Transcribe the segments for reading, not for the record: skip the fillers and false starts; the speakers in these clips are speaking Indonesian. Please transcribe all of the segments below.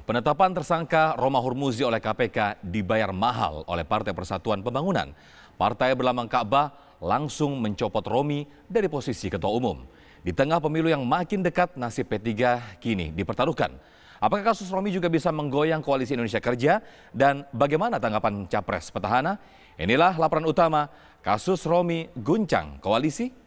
Penetapan tersangka Roma Hurmuzi oleh KPK dibayar mahal oleh Partai Persatuan Pembangunan. Partai berlambang Ka'bah langsung mencopot Romi dari posisi ketua umum. Di tengah pemilu yang makin dekat, nasib P3 kini dipertaruhkan. Apakah kasus Romi juga bisa menggoyang koalisi Indonesia Kerja? Dan bagaimana tanggapan capres petahana? Inilah laporan utama kasus Romi guncang koalisi.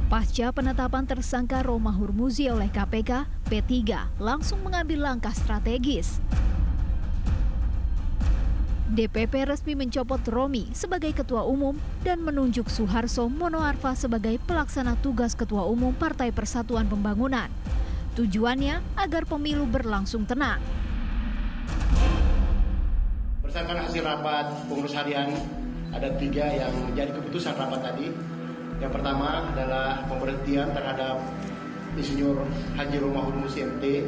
Pasca penetapan tersangka Roma Hurmuzi oleh KPK, P3 langsung mengambil langkah strategis. DPP resmi mencopot Romi sebagai ketua umum dan menunjuk Suharso Monoarfa sebagai pelaksana tugas ketua umum Partai Persatuan Pembangunan. Tujuannya agar pemilu berlangsung tenang. Berdasarkan hasil rapat pengurus harian, ada 3 yang menjadi keputusan rapat tadi. Yang pertama adalah pemberhentian terhadap Insinyur Haji Roma Hurmuzi MT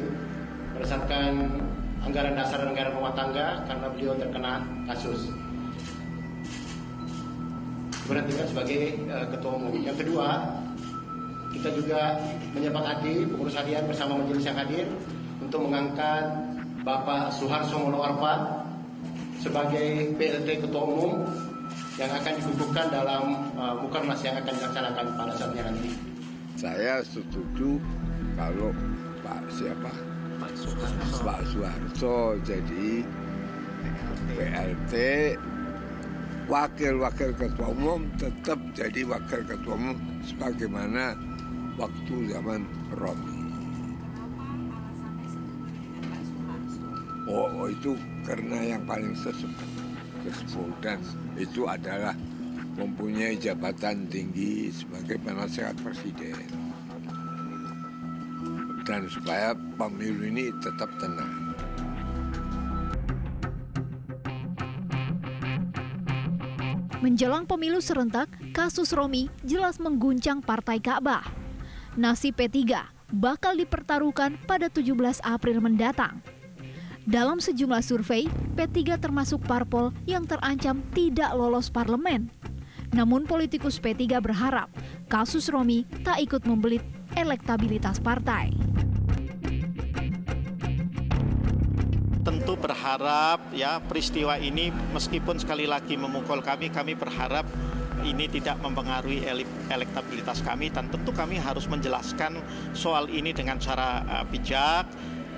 berdasarkan anggaran dasar dan anggaran rumah tangga karena beliau terkena kasus. Diberhentikan sebagai ketua umum. Yang kedua, kita juga menyepakati pengurus harian bersama majelis yang hadir untuk mengangkat Bapak Suharso Monoarfa sebagai PLT ketua umum yang akan dikukuhkan dalam Mukernas yang akan dilaksanakan pada saatnya nanti. Saya setuju kalau Pak Suharso jadi PLT, wakil ketua umum tetap jadi wakil ketua umum sebagaimana waktu zaman Romi. Oh itu karena yang paling sesepuh dan itu adalah mempunyai jabatan tinggi sebagai penasehat presiden dan supaya pemilu ini tetap tenang. Menjelang pemilu serentak, kasus Romi jelas mengguncang Partai Ka'bah. Nasib P3 bakal dipertaruhkan pada 17 April mendatang. Dalam sejumlah survei, P3 termasuk parpol yang terancam tidak lolos parlemen. Namun politikus P3 berharap kasus Romi tak ikut membelit elektabilitas partai. Tentu berharap ya peristiwa ini meskipun sekali lagi memukul kami berharap ini tidak mempengaruhi elektabilitas kami dan tentu kami harus menjelaskan soal ini dengan cara bijak.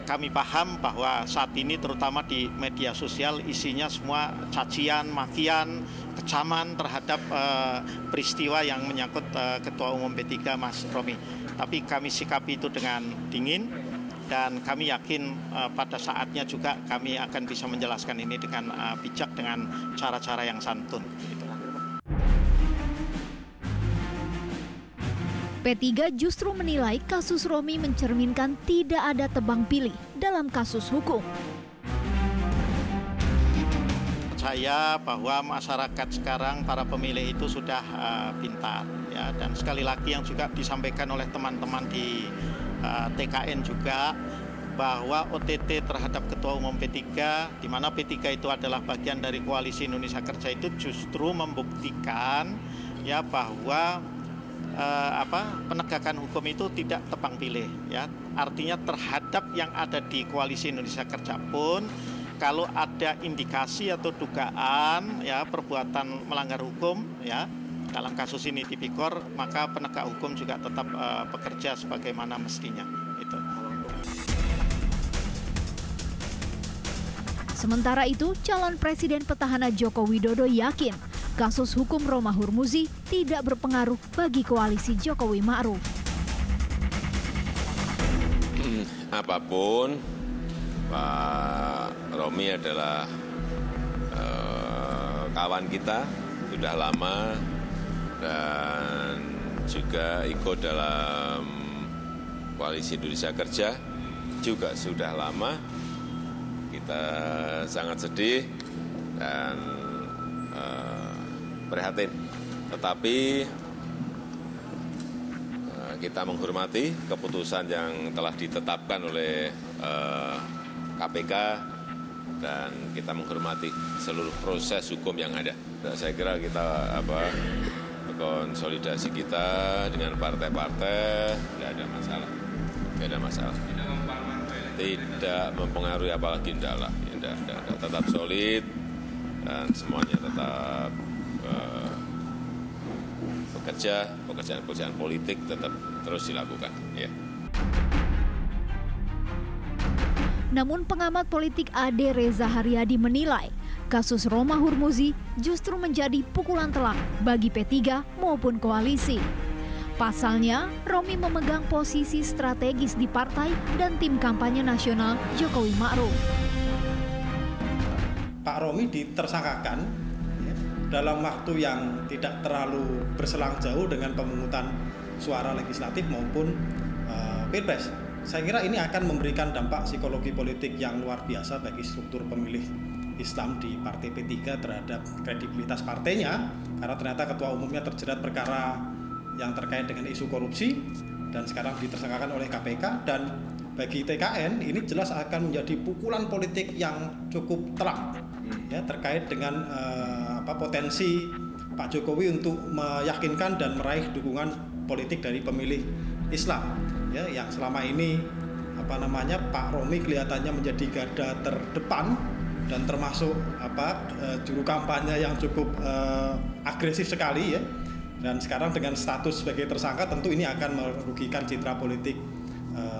Kami paham bahwa saat ini terutama di media sosial isinya semua cacian, makian, kecaman terhadap peristiwa yang menyangkut Ketua Umum P3 Mas Romi. Tapi kami sikapi itu dengan dingin dan kami yakin pada saatnya juga kami akan bisa menjelaskan ini dengan bijak dengan cara-cara yang santun. P3 justru menilai kasus Romi mencerminkan tidak ada tebang pilih dalam kasus hukum. Percaya bahwa masyarakat sekarang, para pemilih itu sudah pintar. Ya, dan sekali lagi yang juga disampaikan oleh teman-teman di TKN juga, bahwa OTT terhadap Ketua Umum P3, di mana P3 itu adalah bagian dari Koalisi Indonesia Kerja itu justru membuktikan ya bahwa penegakan hukum itu tidak tebang pilih ya, artinya terhadap yang ada di Koalisi Indonesia Kerja pun kalau ada indikasi atau dugaan ya perbuatan melanggar hukum ya dalam kasus ini tipikor, maka penegak hukum juga tetap bekerja sebagaimana mestinya itu. Sementara itu, calon Presiden petahana Joko Widodo yakin kasus hukum Roma Hurmuzi tidak berpengaruh bagi koalisi Jokowi Ma'ruf. Apapun, Pak Romi adalah kawan kita sudah lama dan juga ikut dalam Koalisi Indonesia Kerja juga sudah lama. Kita sangat sedih dan prihatin. Tetapi kita menghormati keputusan yang telah ditetapkan oleh KPK dan kita menghormati seluruh proses hukum yang ada. Saya kira kita konsolidasi kita dengan partai-partai tidak ada masalah. Tidak ada masalah. Tidak mempengaruhi apalagi tidak lah. Tetap solid dan semuanya tetap pekerjaan politik tetap terus dilakukan. Ya. Namun pengamat politik Ade Reza Haryadi menilai kasus Roma Hurmuzi justru menjadi pukulan telak bagi P3 maupun koalisi. Pasalnya, Romi memegang posisi strategis di partai dan tim kampanye nasional Jokowi Ma'ruf. Pak Romi ditersangkakan dalam waktu yang tidak terlalu berselang jauh dengan pemungutan suara legislatif maupun Pilpres. Saya kira ini akan memberikan dampak psikologi politik yang luar biasa bagi struktur pemilih Islam di Partai P3 terhadap kredibilitas partainya, karena ternyata ketua umumnya terjerat perkara yang terkait dengan isu korupsi dan sekarang ditersangkakan oleh KPK. Dan bagi TKN ini jelas akan menjadi pukulan politik yang cukup telak ya, terkait dengan potensi Pak Jokowi untuk meyakinkan dan meraih dukungan politik dari pemilih Islam ya, yang selama ini Pak Romi kelihatannya menjadi garda terdepan dan termasuk juru kampanye yang cukup agresif sekali ya. Dan sekarang dengan status sebagai tersangka tentu ini akan merugikan citra politik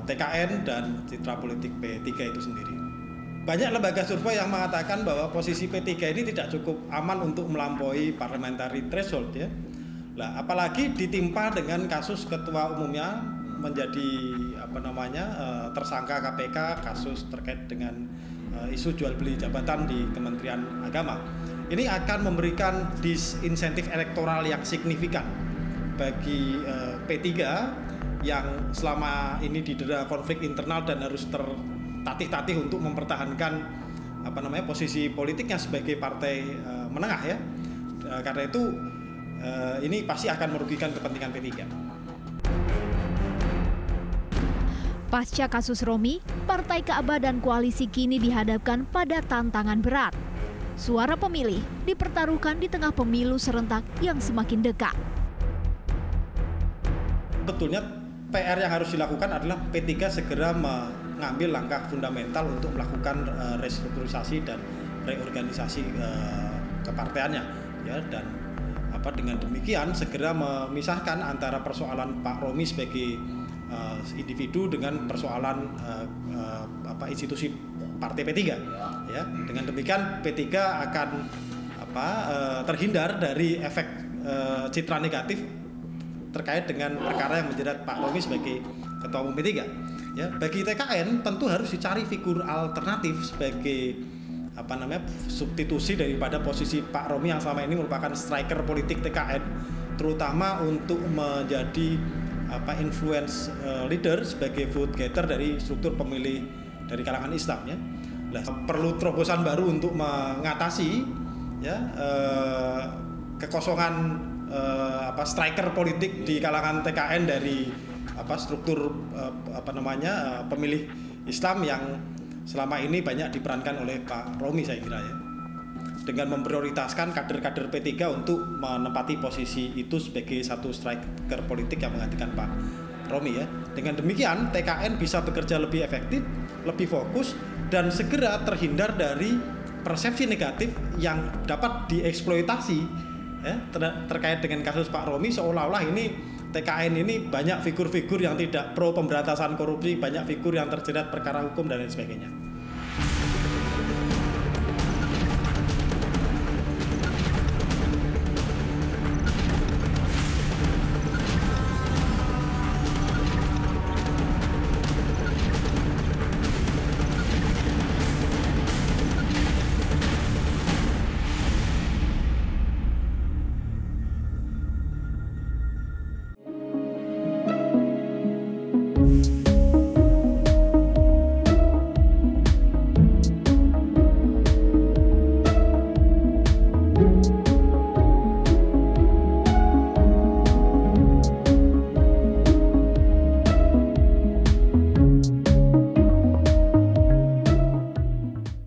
TKN dan citra politik P3 itu sendiri. Banyak lembaga survei yang mengatakan bahwa posisi P3 ini tidak cukup aman untuk melampaui parliamentary threshold ya. Nah, apalagi ditimpa dengan kasus ketua umumnya menjadi tersangka KPK, kasus terkait dengan isu jual beli jabatan di Kementerian Agama. Ini akan memberikan disinsentif elektoral yang signifikan bagi P3 yang selama ini didera konflik internal dan harus tertatih-tatih untuk mempertahankan posisi politiknya sebagai partai menengah ya. Karena itu ini pasti akan merugikan kepentingan P3. Pasca kasus Romi, Partai Ka'bah dan koalisi kini dihadapkan pada tantangan berat. Suara pemilih dipertaruhkan di tengah pemilu serentak yang semakin dekat. Betulnya PR yang harus dilakukan adalah P3 segera mengambil langkah fundamental untuk melakukan restrukturisasi dan reorganisasi kepartaiannya ya, dan dengan demikian segera memisahkan antara persoalan Pak Romi sebagai individu dengan persoalan institusi Partai P3 ya. Dengan demikian P3 akan terhindar dari efek citra negatif terkait dengan perkara yang menjerat Pak Romi sebagai ketua umum P3 ya. Bagi TKN tentu harus dicari figur alternatif sebagai substitusi daripada posisi Pak Romi yang selama ini merupakan striker politik TKN, terutama untuk menjadi influence leader sebagai vote getter dari struktur pemilih dari kalangan Islam ya. Nah, perlu terobosan baru untuk mengatasi ya kekosongan striker politik di kalangan TKN dari struktur pemilih Islam yang selama ini banyak diperankan oleh Pak Romi saya kira ya. Dengan memprioritaskan kader-kader P3 untuk menempati posisi itu sebagai satu striker politik yang menggantikan Pak Romi ya. Dengan demikian TKN bisa bekerja lebih efektif, lebih fokus dan segera terhindar dari persepsi negatif yang dapat dieksploitasi ya, terkait dengan kasus Pak Romi, seolah-olah ini TKN ini banyak figur-figur yang tidak pro pemberantasan korupsi, banyak figur yang terjerat perkara hukum dan lain sebagainya.